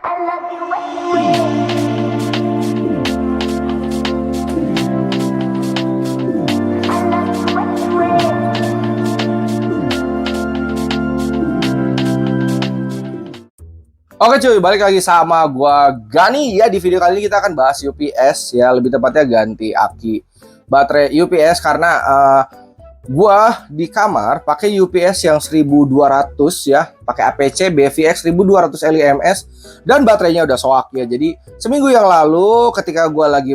Oke cuy, balik lagi sama gua Gani ya. Di video kali ini kita akan bahas UPS ya, lebih tepatnya ganti aki baterai UPS karena gua di kamar pakai UPS yang 1200 ya, pakai APC BVX 1200 LiMS dan baterainya udah soak ya. Jadi seminggu yang lalu ketika gua lagi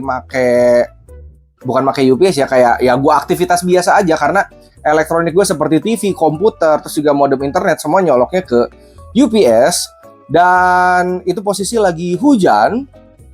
bukan pakai UPS ya, kayak ya gua aktivitas biasa aja karena elektronik gue seperti TV, komputer, terus juga modem internet semua nyoloknya ke UPS. Dan itu posisi lagi hujan,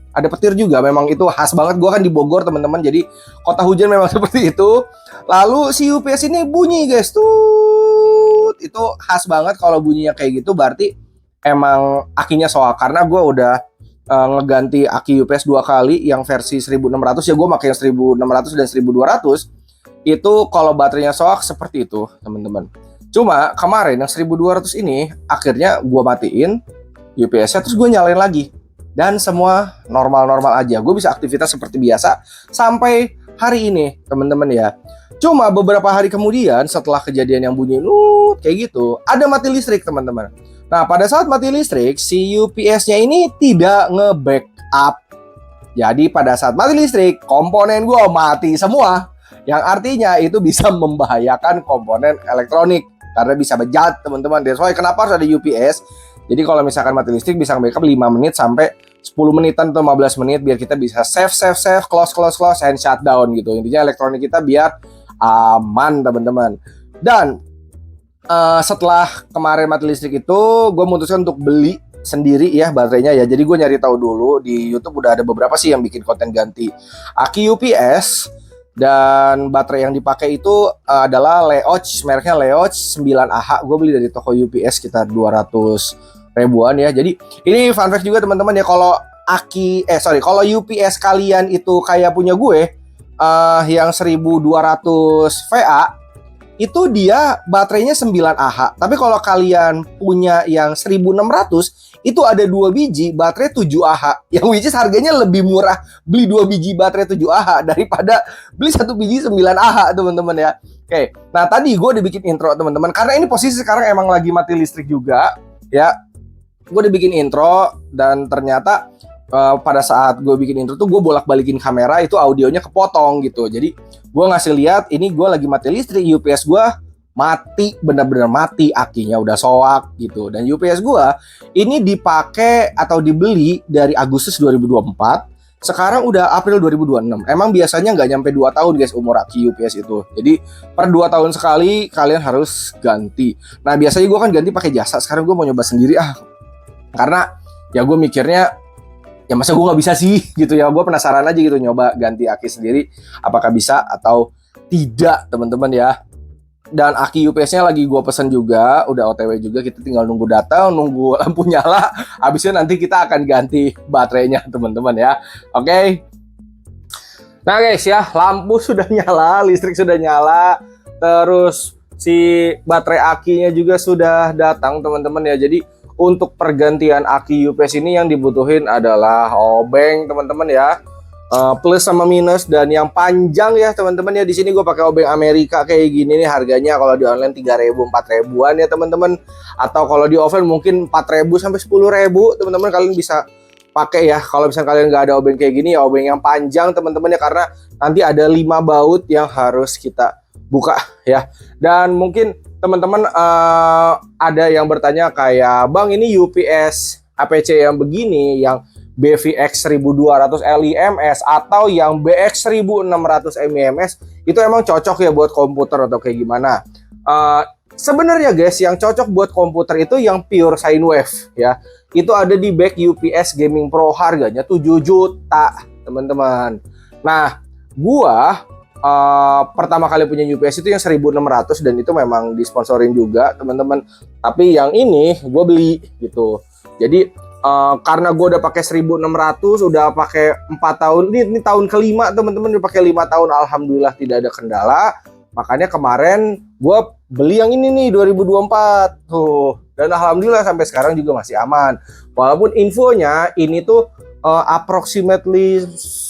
ada petir juga, memang itu khas banget. Gue kan di Bogor teman-teman, jadi kota hujan memang seperti itu. Lalu si UPS ini bunyi guys, tuh itu khas banget kalau bunyinya kayak gitu, berarti emang akinya soak. Karena gue udah ngeganti aki UPS 2 kali, yang versi 1600 ya, gue pakai yang 1600 dan 1200. Itu kalau baterainya soak seperti itu teman-teman. Cuma kemarin yang 1200 ini akhirnya gue matiin UPS-nya, terus gue nyalain lagi dan semua normal-normal aja. Gue bisa aktivitas seperti biasa sampai hari ini teman-teman ya. Cuma beberapa hari kemudian setelah kejadian yang bunyi kayak gitu, ada mati listrik teman-teman. Nah pada saat mati listrik si UPS-nya ini tidak nge-backup. Jadi pada saat mati listrik komponen gue mati semua, yang artinya itu bisa membahayakan komponen elektronik karena bisa bejat teman-teman. That's why kenapa harus ada UPS. Jadi kalau misalkan mati listrik bisa backup 5 menit sampai 10 menitan atau 15 menit biar kita bisa save, close, and shutdown gitu. Intinya elektronik kita biar aman teman-teman. Dan setelah kemarin mati listrik itu, gue memutuskan untuk beli sendiri ya baterainya ya. Jadi gue nyari tahu dulu di YouTube, udah ada beberapa sih yang bikin konten ganti aki UPS. Dan baterai yang dipakai itu adalah Leoch, mereknya Leoch 9AH. Gue beli dari toko UPS sekitar 200 ribuan ya. Jadi ini fun fact juga teman-teman ya, kalau kalau UPS kalian itu kayak punya gue yang 1200 VA, itu dia baterainya 9AH. Tapi kalau kalian punya yang 1600, itu ada 2 biji baterai 7AH, yang which is harganya lebih murah beli 2 biji baterai 7AH daripada beli 1 biji 9AH teman-teman ya. Oke, nah tadi gue udah bikin intro teman-teman, karena ini posisi sekarang emang lagi mati listrik juga ya. Gue udah bikin intro dan ternyata pada saat gue bikin intro tuh gue bolak-balikin kamera, itu audionya kepotong gitu. Jadi gue ngasih lihat ini gue lagi mati listrik, UPS gue mati, bener-bener mati, akinya udah soak gitu. Dan UPS gue ini dipakai atau dibeli dari Agustus 2024, sekarang udah April 2026. Emang biasanya nggak nyampe 2 tahun guys umur aki UPS itu. Jadi per 2 tahun sekali kalian harus ganti. Nah biasanya gue kan ganti pakai jasa, sekarang gue mau nyoba sendiri karena ya gue mikirnya ya masa gue nggak bisa sih gitu ya. Gue penasaran aja gitu nyoba ganti aki sendiri, apakah bisa atau tidak teman-teman ya. Dan aki UPS-nya lagi gue pesen juga, udah OTW juga, kita tinggal nunggu datang, nunggu lampu nyala, habisnya nanti kita akan ganti baterainya teman-teman ya. Oke. Nah guys ya, lampu sudah nyala, listrik sudah nyala, terus si baterai akinya juga sudah datang teman-teman ya. Jadi untuk pergantian aki UPS ini yang dibutuhin adalah obeng teman-teman ya. Plus sama minus dan yang panjang ya teman-teman ya. Di sini gue pakai obeng Amerika kayak gini nih, harganya kalau di online 3.000 4.000-an ya teman-teman, atau kalau di offline mungkin 4.000 sampai 10.000 teman-teman, kalian bisa pakai ya. Kalau misalnya kalian nggak ada obeng kayak gini ya, obeng yang panjang teman-teman ya, karena nanti ada 5 baut yang harus kita buka ya. Dan mungkin teman-teman ada yang bertanya kayak, bang ini UPS APC yang begini, yang BVX 1200 LiMS atau yang BX 1600 MEMS, itu emang cocok ya buat komputer atau kayak gimana? Sebenarnya guys, yang cocok buat komputer itu yang pure sine wave ya. Itu ada di bag UPS Gaming Pro, harganya 7 juta teman-teman. Nah gua pertama kali punya UPS itu yang 1600 dan itu memang disponsorin juga teman-teman. Tapi yang ini gue beli gitu. Jadi karena gue udah pakai 1600, udah pakai 4 tahun, ini tahun kelima teman-teman, udah pakai 5 tahun, alhamdulillah tidak ada kendala. Makanya kemarin gue beli yang ini nih 2024 tuh, dan alhamdulillah sampai sekarang juga masih aman. Walaupun infonya ini tuh approximately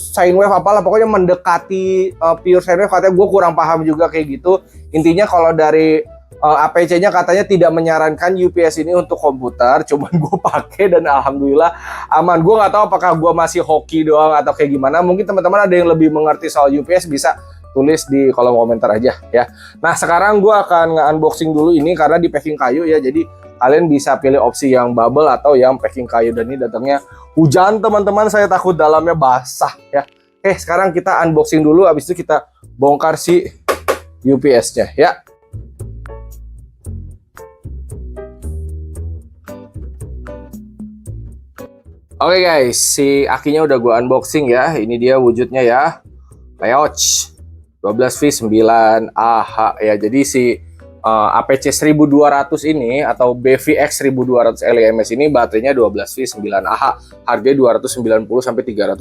sine wave apalah, pokoknya mendekati pure sine wave, katanya gue kurang paham juga kayak gitu. Intinya kalau dari APC-nya katanya tidak menyarankan UPS ini untuk komputer, cuman gue pakai dan alhamdulillah aman. Gue nggak tahu apakah gue masih hoki doang atau kayak gimana. Mungkin teman-teman ada yang lebih mengerti soal UPS, bisa tulis di kolom komentar aja ya. Nah sekarang gue akan nge-unboxing dulu ini karena di packing kayu ya, jadi kalian bisa pilih opsi yang bubble atau yang packing kayu, dan ini datangnya hujan teman-teman, saya takut dalamnya basah ya. Oke, sekarang kita unboxing dulu, habis itu kita bongkar si UPS-nya ya. Oke guys, si akinya udah gue unboxing ya. Ini dia wujudnya ya. Leoch 12V9AH ya. Jadi si APC 1200 ini atau BVX 1200 LEMS ini baterainya 12V9AH. Harganya 290 sampai 300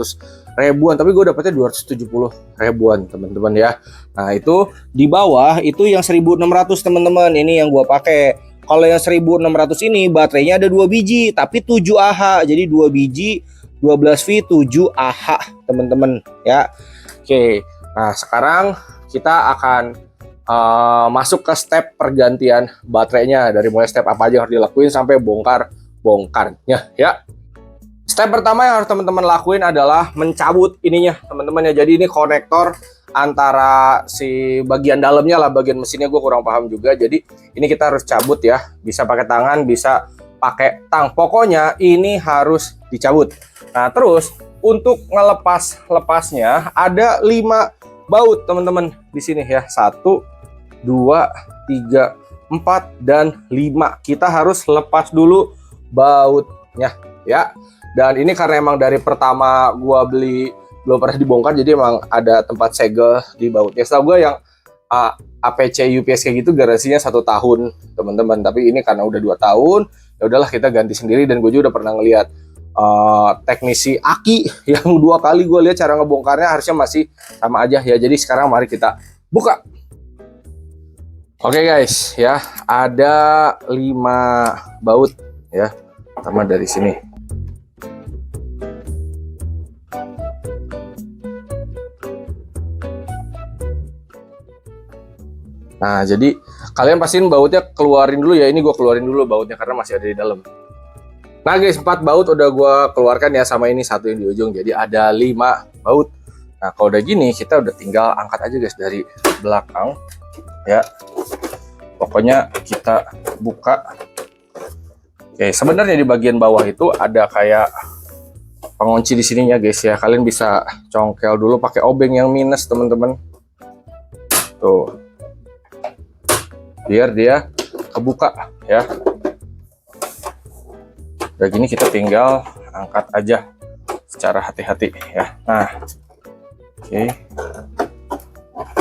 ribuan, tapi gue dapetnya 270 ribuan teman-teman ya. Nah, itu di bawah itu yang 1600 teman-teman. Ini yang gue pakai. Kalau yang 1600 ini baterainya ada 2 biji tapi 7 Ah. Jadi 2 biji 12V 7 Ah teman-teman ya. Oke. Nah, sekarang kita akan masuk ke step pergantian baterainya, dari mulai step apa aja yang harus dilakuin sampai bongkarnya ya. Step pertama yang harus teman-teman lakuin adalah mencabut ininya teman-teman ya. Jadi ini konektor antara si bagian dalamnya lah, bagian mesinnya gue kurang paham juga. Jadi ini kita harus cabut ya, bisa pakai tangan, bisa pakai tang. Pokoknya ini harus dicabut. Nah terus untuk lepasnya ada 5 baut teman-teman di sini ya. 1, 2, 3, 4 dan 5. Kita harus lepas dulu bautnya ya. Dan ini karena emang dari pertama gua beli belum pernah dibongkar, jadi emang ada tempat segel di bautnya. Setahu gue yang APC UPS kayak gitu garansinya 1 tahun teman-teman, tapi ini karena udah 2 tahun ya udahlah kita ganti sendiri. Dan gue juga udah pernah ngeliat teknisi aki yang 2 kali gue lihat cara ngebongkarnya, harusnya masih sama aja ya. Jadi sekarang mari kita buka. Oke guys ya, ada 5 baut ya. Pertama dari sini. Nah, jadi kalian pastiin bautnya keluarin dulu ya. Ini gue keluarin dulu bautnya karena masih ada di dalam. Nah guys, 4 baut udah gue keluarkan ya, sama ini 1 yang di ujung. Jadi ada 5 baut. Nah kalau udah gini, kita udah tinggal angkat aja guys dari belakang ya. Pokoknya kita buka. Oke, sebenarnya di bagian bawah itu ada kayak pengunci di sininya guys ya. Kalian bisa congkel dulu pakai obeng yang minus teman-teman. Tuh. Biar dia kebuka ya. Udah gini kita tinggal angkat aja secara hati-hati ya. Nah, oke.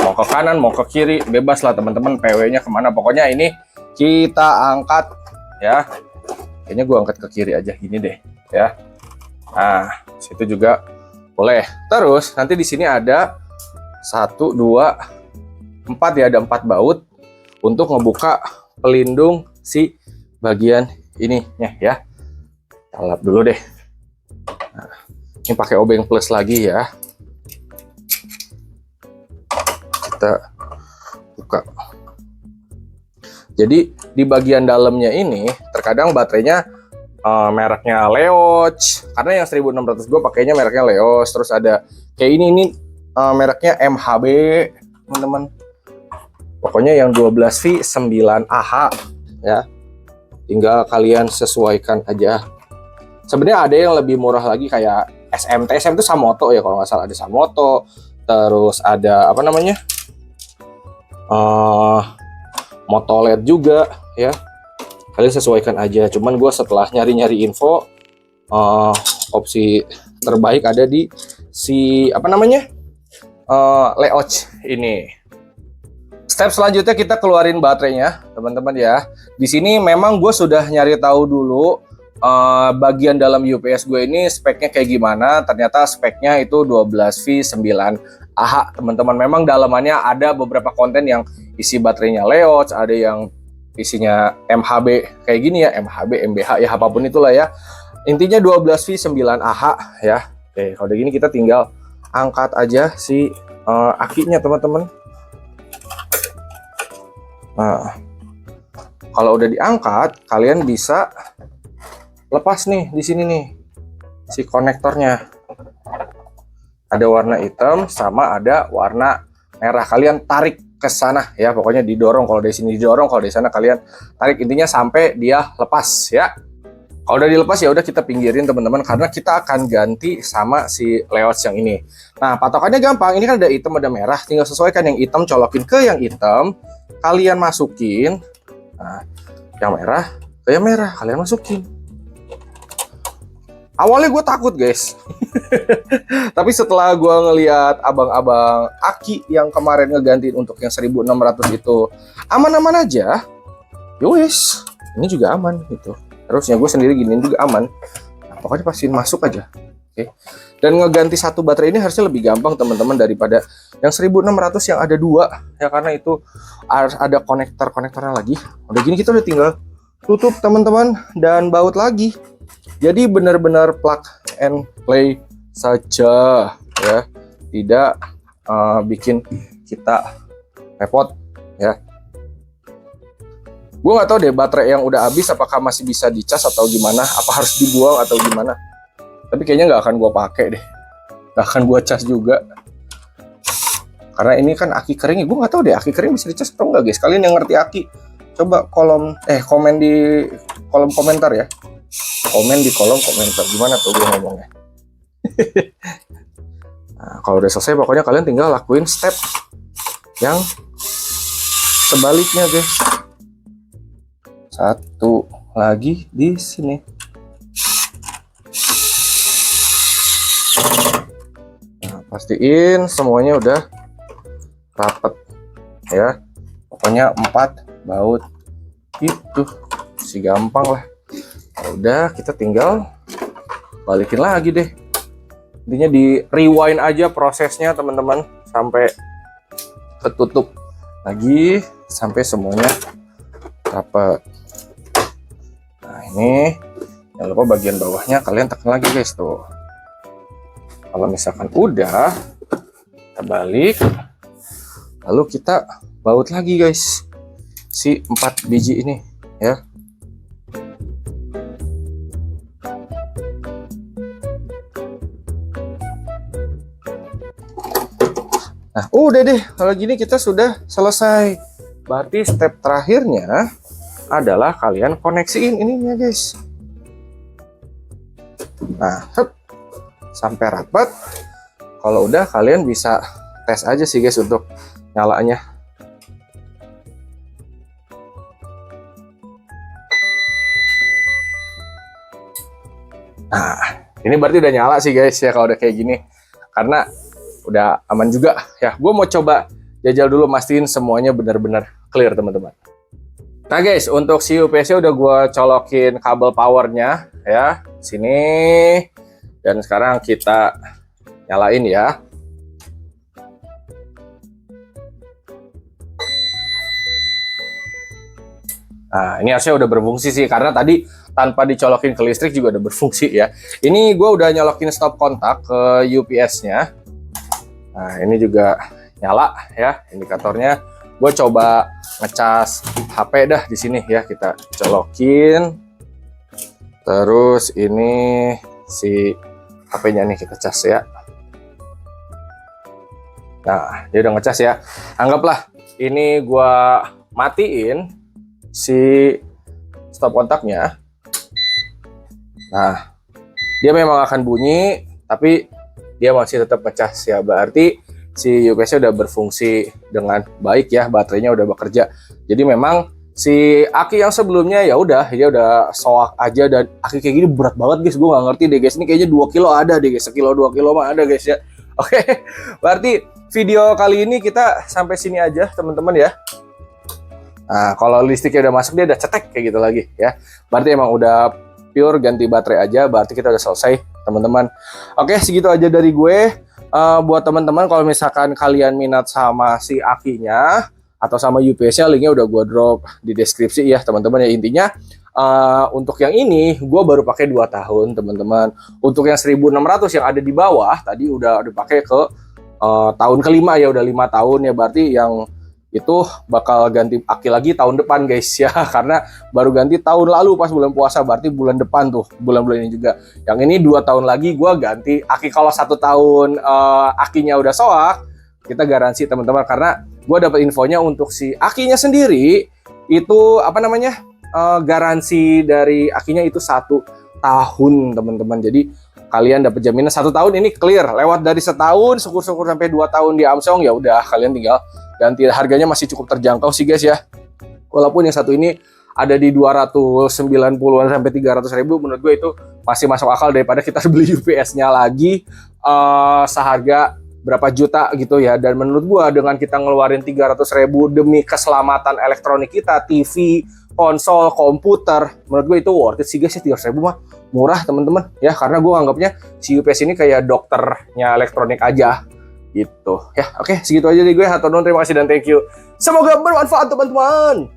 Mau ke kanan, mau ke kiri, bebas lah teman-teman. PW-nya kemana? Pokoknya ini kita angkat ya. Kayaknya gua angkat ke kiri aja gini deh ya. Nah, situ juga boleh. Terus nanti di sini ada 1, 2, 4 ya. Ada 4 baut untuk ngebuka pelindung si bagian ininya ya. Kita lap dulu deh. Nah, ini pakai obeng plus lagi ya. Kita buka. Jadi di bagian dalamnya ini terkadang baterainya mereknya Leoch, karena yang 1600 gue pakainya mereknya Leoch. Terus ada kayak ini mereknya MHB teman-teman. Pokoknya yang 12V9AH ya. Tinggal kalian sesuaikan aja. Sebenarnya ada yang lebih murah lagi kayak SMT. SM itu Samoto ya kalau nggak salah, ada Samoto. Terus ada apa namanya? Motoled juga ya. Kalian sesuaikan aja. Cuman gue setelah nyari-nyari info, opsi terbaik ada di si apa namanya? Leoch ini. Step selanjutnya kita keluarin baterainya, teman-teman ya. Di sini memang gue sudah nyari tahu dulu bagian dalam UPS gue ini speknya kayak gimana. Ternyata speknya itu 12V9AH teman-teman. Memang dalamannya ada beberapa konten yang isi baterainya Leods, ada yang isinya MHB kayak gini ya, MHB, MBH ya, apapun itulah ya. Intinya 12V9AH ya. Oke, kalau udah gini kita tinggal angkat aja si akinya teman-teman. Nah, kalau udah diangkat, kalian bisa lepas nih di sini nih si konektornya. Ada warna hitam sama ada warna merah. Kalian tarik ke sana ya, pokoknya didorong. Kalau dari sini didorong, kalau dari sana kalian tarik, intinya sampai dia lepas ya. Kalau udah dilepas ya udah kita pinggirin teman-teman, karena kita akan ganti sama si Leods yang ini. Nah, patokannya gampang. Ini kan ada hitam ada merah, tinggal sesuaikan yang hitam, colokin ke yang hitam, kalian masukin. Nah, yang merah ke yang merah, kalian masukin. Awalnya gue takut guys, tapi setelah gue ngeliat abang-abang aki yang kemarin ngegantiin untuk yang 1600 itu aman-aman aja, yowes, ini juga aman gitu. Harusnya gue sendiri giniin juga aman. Nah, pokoknya pastiin masuk aja. Oke. Dan ngeganti satu baterai ini harusnya lebih gampang teman-teman daripada yang 1600 yang ada dua ya, karena itu harus ada konektornya lagi. Udah gini kita udah tinggal tutup teman-teman dan baut lagi. Jadi benar-benar plug and play saja ya. Tidak bikin kita repot ya. Gue nggak tahu deh baterai yang udah habis apakah masih bisa dicas atau gimana, apa harus dibuang atau gimana. Tapi kayaknya nggak akan gue pakai deh, nggak akan gue cas juga. Karena ini kan aki kering, gue nggak tahu deh aki kering bisa dicas atau enggak guys. Kalian yang ngerti aki, coba komen di kolom komentar ya. Komen di kolom komentar gimana tuh gue ngomongnya. Nah, kalau udah selesai pokoknya kalian tinggal lakuin step yang sebaliknya guys. Satu lagi di sini. Nah, pastiin semuanya udah rapet ya. Pokoknya 4 baut itu si gampang lah. Udah kita tinggal balikin lagi deh. Intinya di rewind aja prosesnya teman-teman sampai ketutup lagi sampai semuanya rapet. Nah ini jangan lupa bagian bawahnya kalian tekan lagi guys tuh. Kalau misalkan udah kita balik, lalu kita baut lagi guys si 4 biji ini ya. Nah udah deh, kalau gini kita sudah selesai. Berarti step terakhirnya adalah kalian koneksiin ininya guys. Nah, sampai rapat. Kalau udah kalian bisa tes aja sih guys untuk nyalanya. Nah, ini berarti udah nyala sih guys ya kalau udah kayak gini. Karena udah aman juga ya. Gue mau coba jajal dulu mastiin semuanya benar-benar clear teman-teman. Nah guys, untuk si UPS-nya udah gue colokin kabel powernya ya sini, dan sekarang kita nyalain ya. Nah ini harusnya udah berfungsi sih, karena tadi tanpa dicolokin ke listrik juga udah berfungsi ya. Ini gue udah nyolokin stop kontak ke UPS-nya. Nah ini juga nyala ya indikatornya. Gue coba ngecas HP dah di sini ya, kita colokin. Terus ini si HP-nya nih kita cas ya. Nah, dia udah ngecas ya. Anggaplah ini gue matiin si stop kontaknya. Nah, dia memang akan bunyi, tapi dia masih tetap ngecas ya. Berarti si UPS-nya udah berfungsi dengan baik ya, baterainya udah bekerja. Jadi memang si aki yang sebelumnya ya udah, dia udah soak aja, dan aki kayak gini berat banget guys. Gue nggak ngerti deh guys, ini kayaknya 2 kilo ada deh guys, 1 kilo 2 kilo mah ada guys ya. Oke, berarti video kali ini kita sampai sini aja teman-teman ya. Nah, kalau listriknya udah masuk dia udah cetek kayak gitu lagi ya. Berarti emang udah pure ganti baterai aja, berarti kita udah selesai teman-teman. Oke, segitu aja dari gue. Buat teman-teman kalau misalkan kalian minat sama si akinya atau sama UPS-nya, linknya udah gue drop di deskripsi ya teman-teman ya. Intinya untuk yang ini gue baru pakai 2 tahun teman-teman. Untuk yang 1600 yang ada di bawah tadi udah dipakai ke tahun kelima ya, udah 5 tahun ya, berarti yang itu bakal ganti aki lagi tahun depan guys ya, karena baru ganti tahun lalu pas bulan puasa, berarti bulan depan tuh, bulan-bulan ini juga. Yang ini 2 tahun lagi gue ganti aki. Kalau 1 tahun akinya udah soak, kita garansi teman-teman, karena gue dapat infonya untuk si akinya sendiri itu apa namanya, garansi dari akinya itu 1 tahun teman-teman. Jadi kalian dapat jaminan 1 tahun ini clear. Lewat dari setahun, syukur-syukur sampai 2 tahun di Samsung, ya udah kalian tinggal ganti. Harganya masih cukup terjangkau sih guys ya. Walaupun yang satu ini ada di 290-an sampai 300 ribu, menurut gue itu masih masuk akal daripada kita beli UPS-nya lagi seharga berapa juta gitu ya. Dan menurut gue dengan kita ngeluarin 300 ribu demi keselamatan elektronik kita, TV, konsol, komputer, menurut gue itu worth it sih guys ya. 300 ribu mah murah teman-teman ya, karena gue anggapnya si UPS ini kayak dokternya elektronik aja gitu ya. Oke, segitu aja dari gue. Hatur nuhun, terima kasih dan thank you. Semoga bermanfaat teman-teman.